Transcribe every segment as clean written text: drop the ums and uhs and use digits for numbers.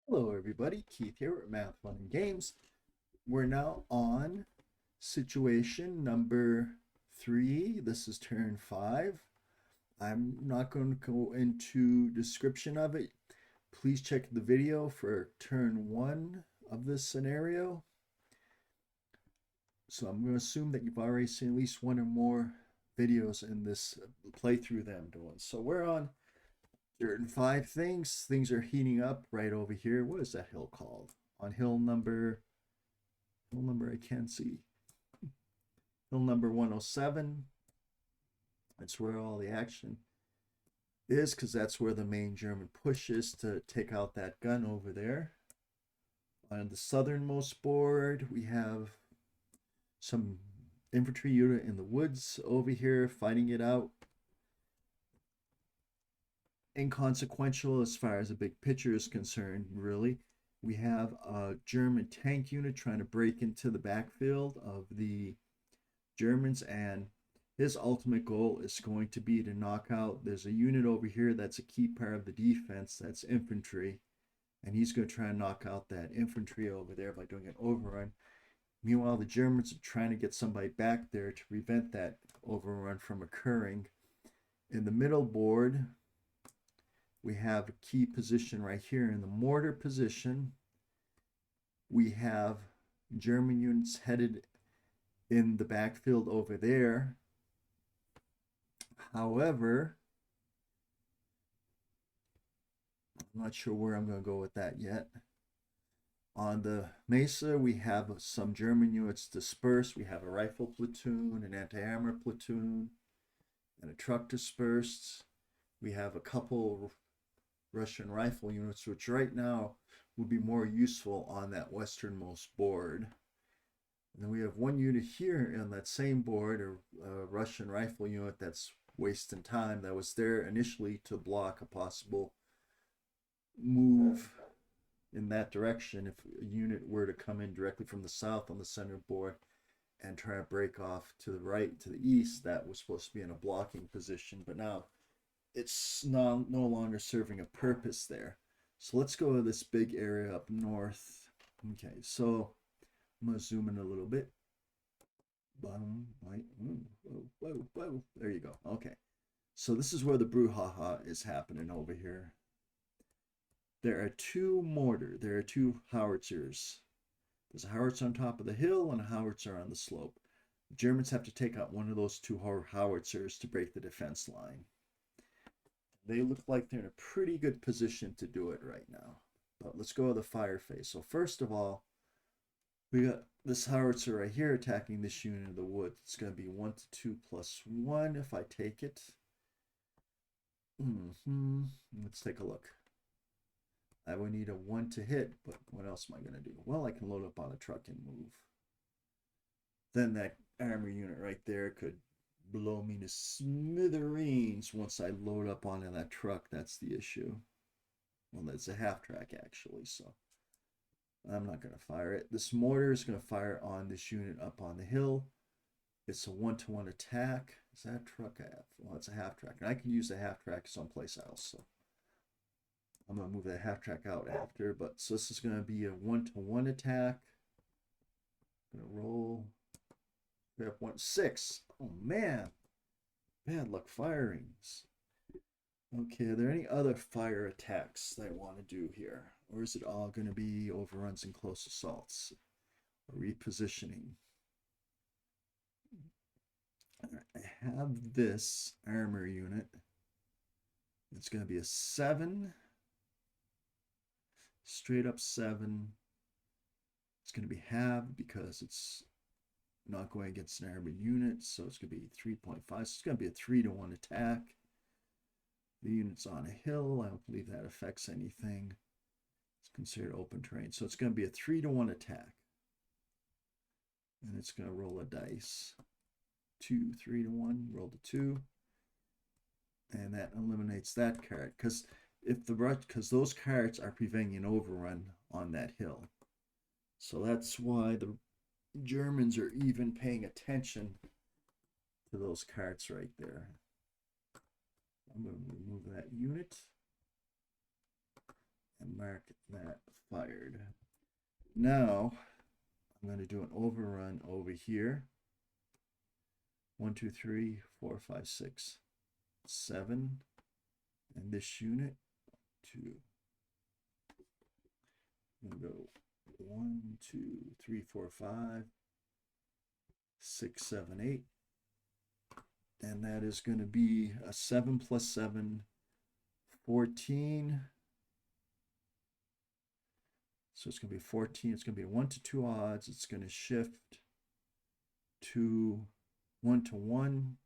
Hello everybody, Keith here at Math Fun and Games. We're now on situation number 3. This is turn 5. I'm not going to go into description of it. Please check the video for turn 1 of this scenario. So I'm going to assume that you've already seen at least one or more videos in this playthrough that I'm doing. So we're on certain 5 things. Things are heating up right over here. What is that hill called? On hill number I can't see. Hill number 107. That's where all the action is, because that's where the main German push is to take out that gun over there. On the southernmost board, we have some infantry unit in the woods over here fighting it out. Inconsequential as far as the big picture is concerned, really. We have a German tank unit trying to break into the backfield of the Germans, and his ultimate goal is going to be to knock out. There's a unit over here that's a key part of the defense, that's infantry, and he's going to try and knock out that infantry over there by doing an overrun. Meanwhile, the Germans are trying to get somebody back there to prevent that overrun from occurring. In the middle board, we have a key position right here in the mortar position. We have German units headed in the backfield over there. However, I'm not sure where I'm going to go with that yet. On the mesa, we have some German units dispersed. We have a rifle platoon, an anti-armor platoon, and a truck dispersed. We have a couple Russian rifle units, which right now would be more useful on that westernmost board. And then we have one unit here on that same board, a Russian rifle unit that's wasting time, that was there initially to block a possible move in that direction if a unit were to come in directly from the south on the center board and try to break off to the right, to the east. That was supposed to be in a blocking position, but now it's no longer serving a purpose there. So let's go to this big area up north. Okay, so I'm going to zoom in a little bit. Whoa. There you go. Okay, so this is where the brouhaha is happening over here. There are two howitzers. There's a howitzer on top of the hill and a howitzer on the slope. The Germans have to take out one of those two howitzers to break the defense line. They look like they're in a pretty good position to do it right now. But let's go to the fire phase. So first of all, we got this howitzer right here attacking this unit in the wood. It's going to be 1 to 2 plus 1 if I take it. Let's take a look. I would need a 1 to hit, but what else am I going to do? Well, I can load up on a truck and move. Then that armor unit right there could blow me to smithereens once I load up onto that truck. That's the issue. Well, that's a half track actually, so I'm not going to fire it. This mortar is going to fire on this unit up on the hill. It's a 1-to-1 attack. Is that a truck I have? Well, it's a half track, and I can use the half track someplace else, so I'm going to move that half track out after. But so this is going to be a 1-to-1 attack. I'm going to roll. We have 1-6. Oh man, bad luck firings. Okay, are there any other fire attacks that I want to do here? Or is it all going to be overruns and close assaults? Or repositioning? I have this armor unit. It's going to be a 7. Straight up 7. It's going to be halved because it's not going against an armored unit, so it's going to be 3.5. So it's going to be a 3-to-1 attack. The unit's on a hill. I don't believe that affects anything. It's considered open terrain. So it's going to be a 3-to-1 attack. And it's going to roll a dice. 2, 3-to-1, roll the 2. And that eliminates that card. Because those cards are preventing an overrun on that hill. So that's why the Germans are even paying attention to those cards right there. I'm going to remove that unit. and mark that fired. Now I'm going to do an overrun over here. 1, 2, 3, 4, 5, 6, 7. And this unit, 2. I'm going to go 1, 2, 3, 4, 5, 6, 7, 8. And that is going to be a 7 plus 7, 14. So it's going to be 14. It's going to be 1 to 2 odds. It's going to shift to 1 to 1.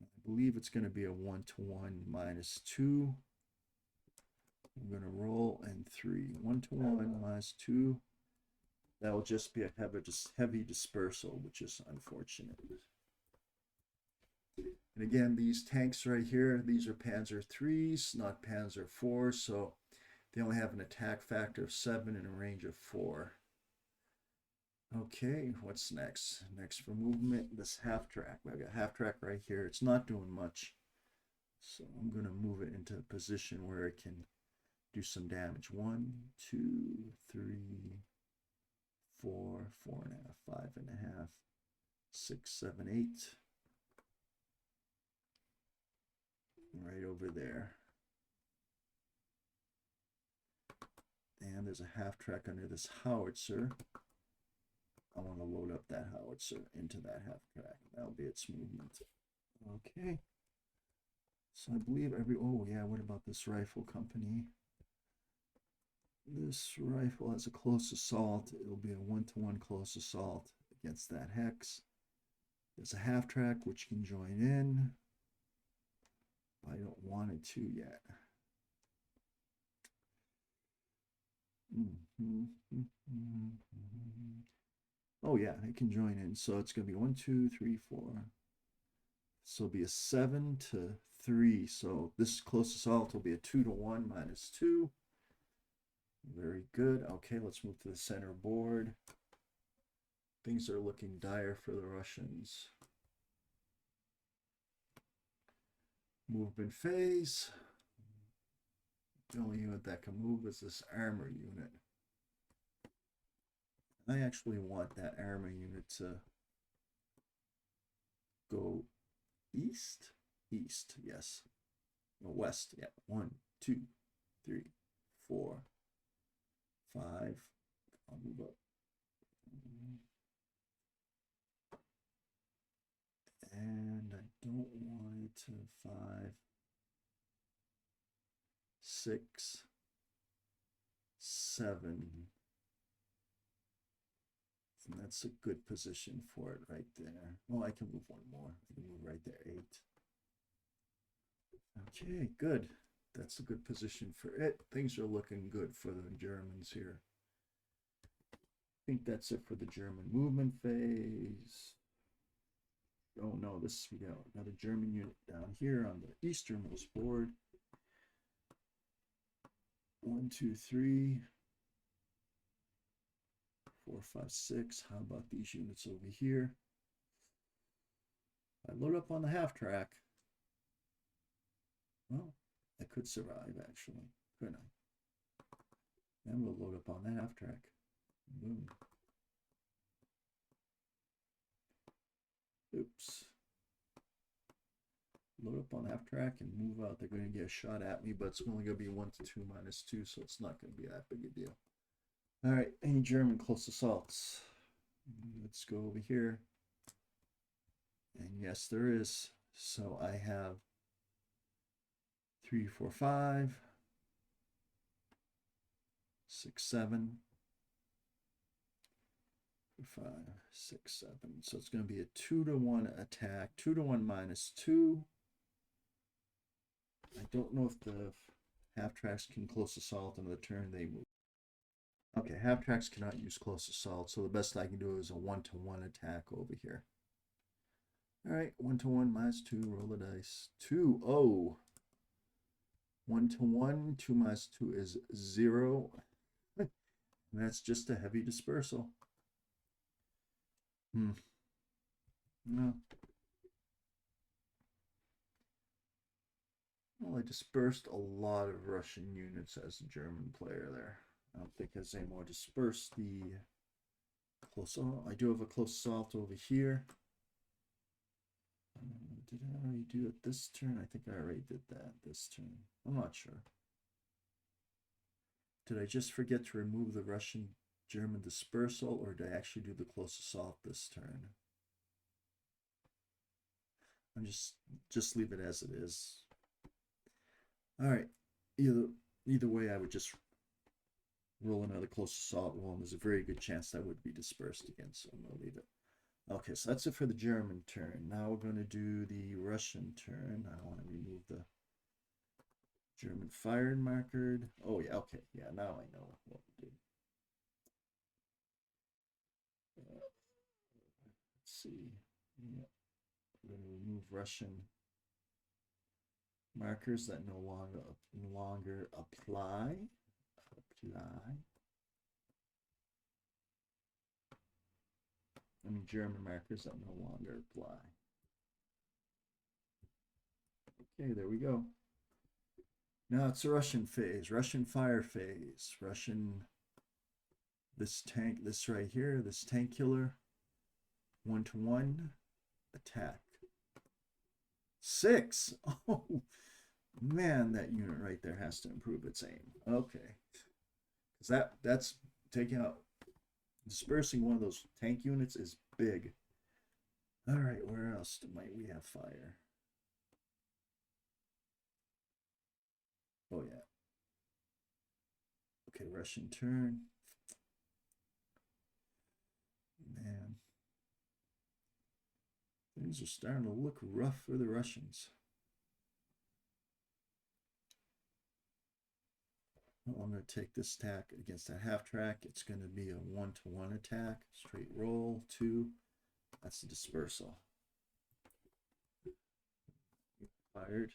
I believe it's going to be a 1 to 1 minus 2. I'm going to roll and 3. 1 to 1 minus 2. That will just be a heavy dispersal, which is unfortunate. And again, these tanks right here, these are Panzer IIIs, not Panzer IVs, so they only have an attack factor of 7 and a range of 4. Okay, what's next? Next for movement, this half track. I've got half track right here. It's not doing much. So I'm going to move it into a position where it can do some damage. 1, 2, 3, 4, 4.5, 5.5, 6, 7, 8. Right over there. And there's a half track under this howitzer. I want to load up that howitzer into that half track. That'll be its movement. Okay. So I believe oh yeah, what about this rifle company? This rifle has a close assault. It'll be a 1-to-1 close assault against that hex. There's a half track which can join in. I don't want it to yet. Oh yeah, it can join in. So it's going to be 1, 2, 3, 4. So it'll be a 7 to 3. So this close assault will be a 2 to 1 minus 2. Very good. Okay, let's move to the center board. Things are looking dire for the Russians. Movement phase. The only unit that can move is this armor unit. I actually want that armor unit to go east. East, yes. No, west, yeah. 1, 2, 3, 4, 5. I'll move up. And I don't want it to 5, 6, 7. And that's a good position for it right there. Oh, I can move one more. I can move right there, 8. Okay, good. That's a good position for it. Things are looking good for the Germans here. I think that's it for the German movement phase. Oh no, we got another German unit down here on the easternmost board. 1, 2, 3, 4, 5, 6. How about these units over here? I load up on the half track. Well, I could survive actually, couldn't I? Then we'll load up on the half track. Boom. Oops. Load up on half track and move out. They're going to get a shot at me, but it's only going to be 1 to 2 minus 2, so it's not going to be that big a deal. All right, any German close assaults? Let's go over here. And yes, there is. So I have 3, 4, 5, 6, 7, 5, 6, 7. So it's going to be a 2 to 1 attack, 2 to 1 minus 2. I don't know if the half tracks can close assault on the turn they move. Okay, half tracks cannot use close assault, so the best I can do is a 1 to 1 attack over here. All right, 1 to 1 minus 2, roll the dice. 2, oh. 1 to 1, 2 minus 2 is 0. And that's just a heavy dispersal. No. Well, I dispersed a lot of Russian units as a German player there. I don't think as any more dispersed the close. Oh, I do have a close assault over here. Did I already do it this turn? I think I already did that this turn. I'm not sure. Did I just forget to remove the Russian German dispersal, or did I actually do the close assault this turn? I'm just leave it as it is. All right. Either way, I would just roll another close assault roll, and there's a very good chance that would be dispersed again, so I'm gonna leave it. Okay, so that's it for the German turn. Now we're going to do the Russian turn. I want to remove the German fired marker. Oh, yeah, okay. Yeah, now I know what to do. Let's see. Yeah, we're going to remove Russian markers that no longer apply. I mean German markers that no longer apply. Okay, there we go. Now it's the Russian phase, Russian fire phase, this tank, this right here, this tank killer, 1-to-1 attack. 6. Oh man, that unit right there has to improve its aim. Okay, because that's taking out, dispersing one of those tank units is big. All right, where else might we have fire? Oh yeah. Okay, Russian turn. Man, things are starting to look rough for the Russians. Well, I'm going to take this attack against that half track. It's going to be a 1-to-1 attack. Straight roll, 2. That's the dispersal. Fired.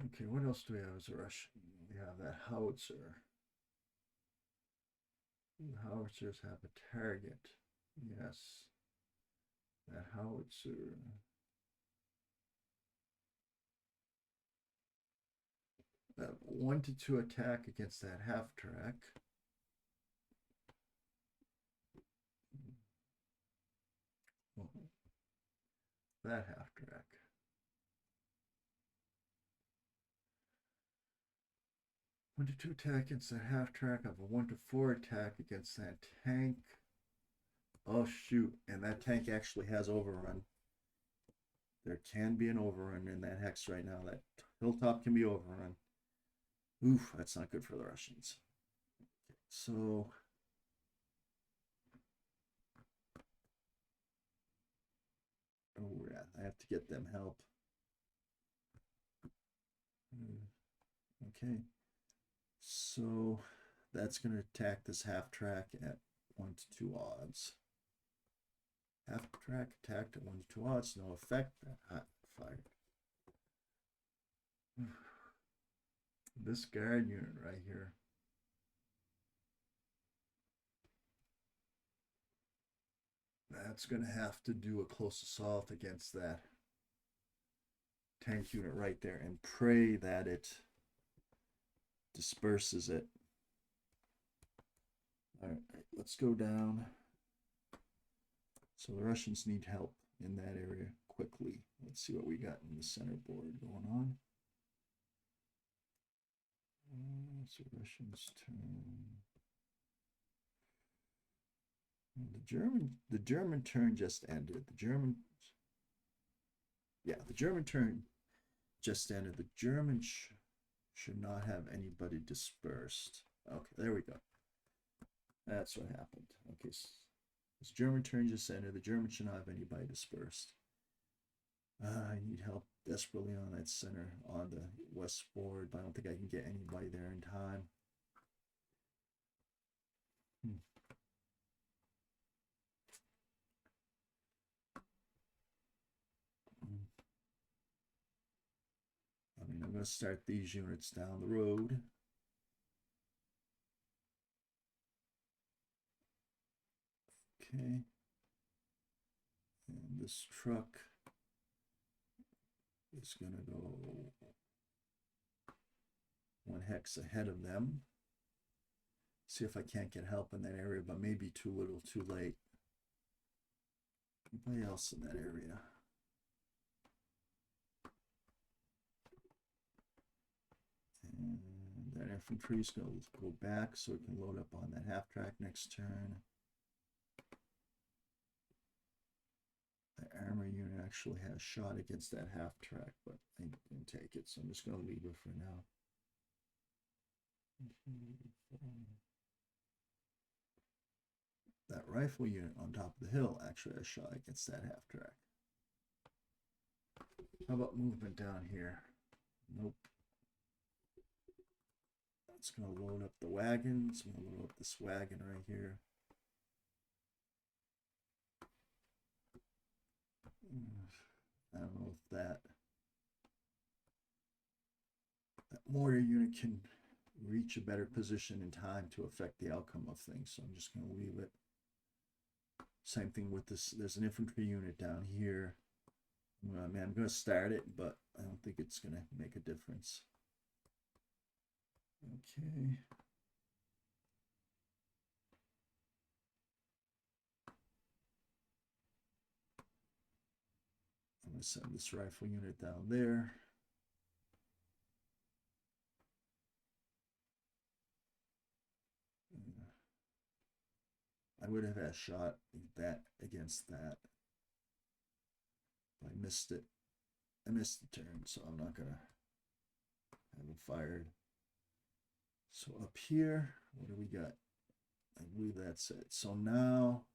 Okay, what else do we have as a Russian? We have that howitzer. The howitzers have a target. Yes. That howitzer. That 1-to-2 attack against that half track. That half track. 1-to-2 attack against that half track. I have a 1-to-4 attack against that tank. Oh shoot, and that tank actually has overrun. There can be an overrun in that hex right now. That hilltop can be overrun. Oof, that's not good for the Russians. Okay, so oh yeah, I have to get them help. Okay, so that's going to attack this half track at 1-to-2 odds. Half track attacked at 1-to-2 odds, no effect. Hot fired. This guard unit right here. That's going to have to do a close assault against that tank unit right there and pray that it disperses it. All right, let's go down. So the Russians need help in that area quickly. Let's see what we got in the center board going on. So Russians turn. The German turn just ended. The German turn just ended. The Germans should not have anybody dispersed. Okay, there we go. That's what happened. Okay, so this German turn just ended. The Germans should not have anybody dispersed. I need help desperately on that center, on the west board, but I don't think I can get anybody there in time. I mean, I'm going to start these units down the road. Okay. And this truck is going to go 1 hex ahead of them. See if I can't get help in that area, but maybe too little, too late. Anybody else in that area? And that infantry is going to go back so we can load up on that half track next turn. The armor unit actually has shot against that half track, but I didn't take it, so I'm just going to leave it for now. That rifle unit on top of the hill actually has shot against that half track. How about movement down here? Nope. That's going to load up the wagons. I'm going to load up this wagon right here. I don't know if that mortar unit can reach a better position in time to affect the outcome of things, so I'm just going to leave it. Same thing with this. There's an infantry unit down here. I'm going to start it, but I don't think it's going to make a difference. Okay. I'm going to send this rifle unit down there. I would have had a shot that against that. I missed it. I missed the turn, so I'm not going to have it fired. So up here, what do we got? I believe that's it. So now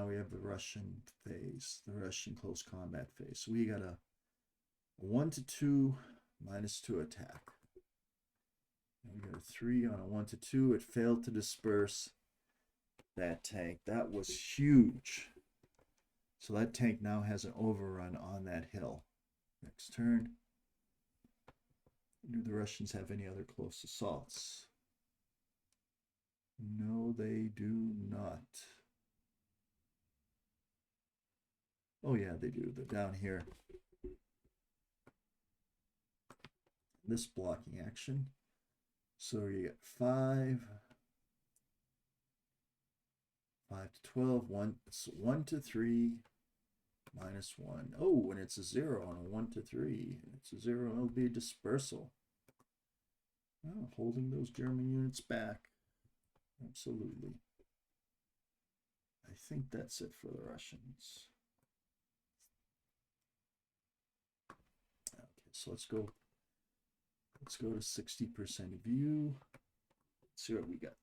we have the Russian phase, the Russian close combat phase. So we got a 1-2 -2 attack. And we got a 3 on a 1-2. It failed to disperse that tank. That was huge. So that tank now has an overrun on that hill. Next turn. Do the Russians have any other close assaults? No, they do not. Oh yeah, they do. They're down here. This blocking action. So you get 5 to 12, 1-3 -1. Oh, and it's a 0 on a 1-3. It's a 0, and it'll be a dispersal. Oh, holding those German units back. Absolutely. I think that's it for the Russians. Okay, so let's go to 60% view. Let's see what we got.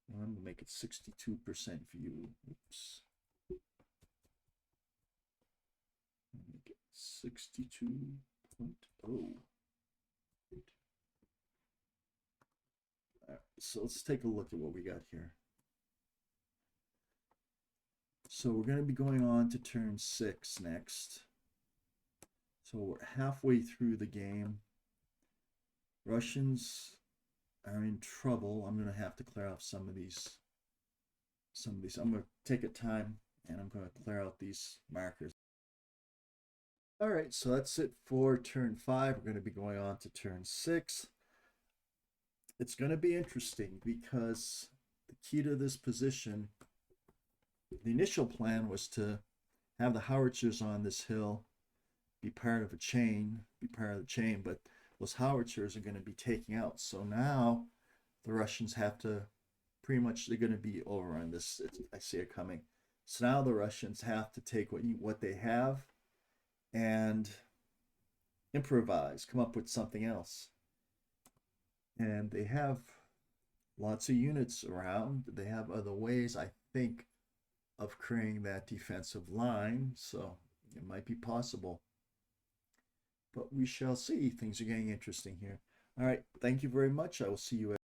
I'm going to make it 62% view. Oops. Make it 62.0. Right, so let's take a look at what we got here. So we're going to be going on to turn 6 next. So we're halfway through the game. Russians are in trouble. I'm going to have to clear out some of these. I'm going to take a time and I'm going to clear out these markers. All right, so that's it for turn 5. We're going to be going on to turn 6. It's going to be interesting because the key to this position, the initial plan was to have the howitzers on this hill be part of the chain, but those howitzers are going to be taking out. So now the Russians have to pretty much, they're going to be over on this. I see it coming. So now the Russians have to take what they have and improvise, come up with something else. And they have lots of units around. They have other ways, I think, of creating that defensive line. So it might be possible. But we shall see. Things are getting interesting here. All right. Thank you very much. I will see you